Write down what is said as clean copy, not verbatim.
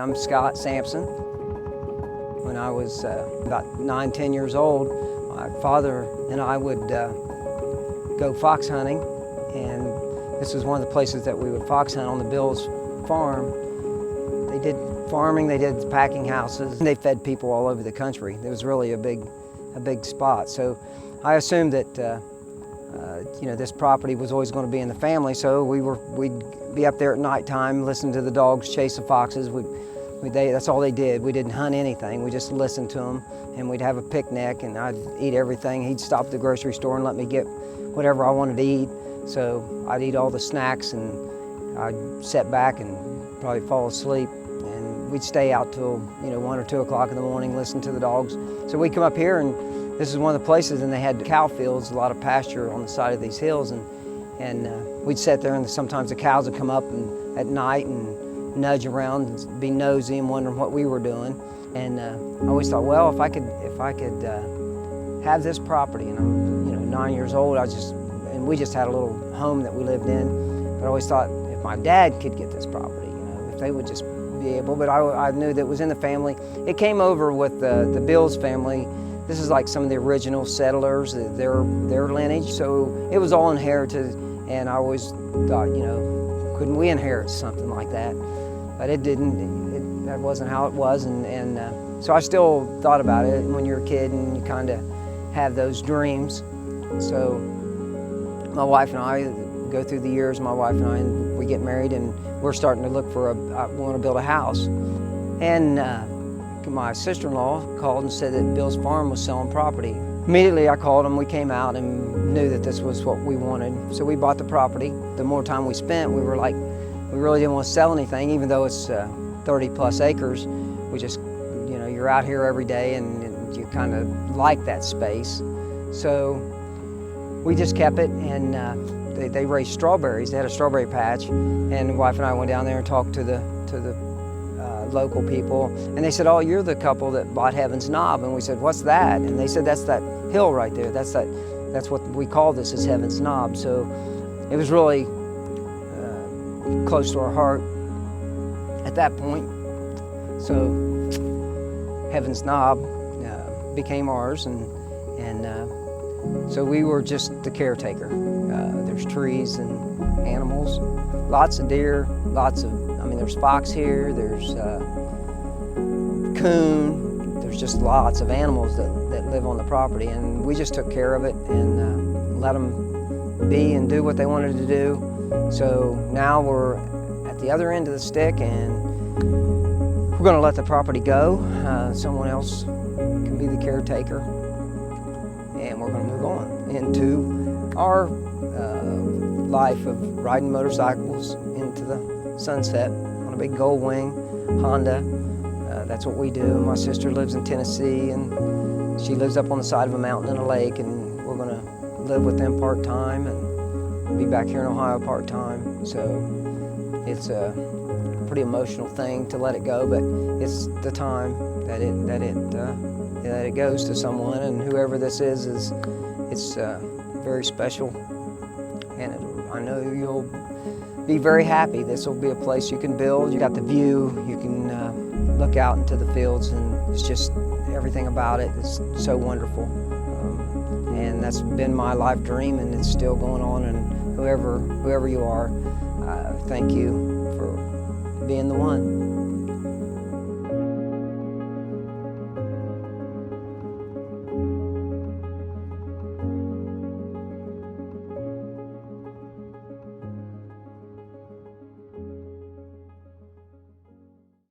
I'm Scott Sampson. When I was about 9, 10 years old, my father and I would go fox hunting, and this was one of the places that we would fox hunt on the Bill's farm. They did farming, they did packing houses, and they fed people all over the country. It was really a big spot. So I assumed that this property was always going to be in the family, so we'd be up there at nighttime, listening to the dogs chase the foxes. That's all they did. We didn't hunt anything. We just listened to them, and we'd have a picnic, and I'd eat everything. He'd stop at the grocery store and let me get whatever I wanted to eat. So I'd eat all the snacks, and I'd sit back and probably fall asleep. And we'd stay out till 1 or 2 o'clock in the morning, listen to the dogs. So we'd come up here, and this is one of the places, and they had cow fields, a lot of pasture on the side of these hills, and we'd sit there, and sometimes the cows would come up at night and nudge around and be nosy and wondering what we were doing. And I always thought, well, if I could have this property, and I'm 9 years old, and we just had a little home that we lived in. But I always thought if my dad could get this property, if they would just be able. But I knew that it was in the family. It came over with the Bill's family. This is like some of the original settlers, their lineage. So it was all inherited, and I always thought, couldn't we inherit something like that? But it didn't. That wasn't how it was, and so I still thought about it when you're a kid and you kind of have those dreams. So my wife and I go through the years. My wife and I, we get married, and we're starting to look for we want to build a house. And my sister-in-law called and said that Bill's farm was selling property. Immediately I called him. We came out and knew that this was what we wanted. So we bought the property. The more time we spent, we were like, we really didn't want to sell anything, even though it's 30 plus acres. We just, you're out here every day, and you kind of like that space. So we just kept it, and they raised strawberries. They had a strawberry patch, and the wife and I went down there and talked to the local people, and they said, "Oh, you're the couple that bought Heaven's Knob." And we said, "What's that?" And they said, "That's that hill right there. That's what we call this, is Heaven's Knob." So it was really close to our heart at that point. So Heaven's Knob became ours, and so we were just the caretaker. There's trees and animals, lots of deer, there's fox here, there's coon, there's just lots of animals that live on the property, and we just took care of it and let them be and do what they wanted to do. So now we're at the other end of the stick, and we're going to let the property go. Someone else can be the caretaker, and we're going to move on into our life of riding motorcycles into the sunset on a big Gold Wing Honda. That's what we do. My sister lives in Tennessee, and she lives up on the side of a mountain and a lake, and we're going to live with them part-time and be back here in Ohio part-time. So it's a pretty emotional thing to let it go, but it's the time that it goes to someone, and whoever this is it's very special, and I know you'll be very happy. This will be a place you can build. You got the view, you can look out into the fields, and it's just everything about it is so wonderful. And that's been my life dream, and it's still going on. And whoever you are, thank you for being the one.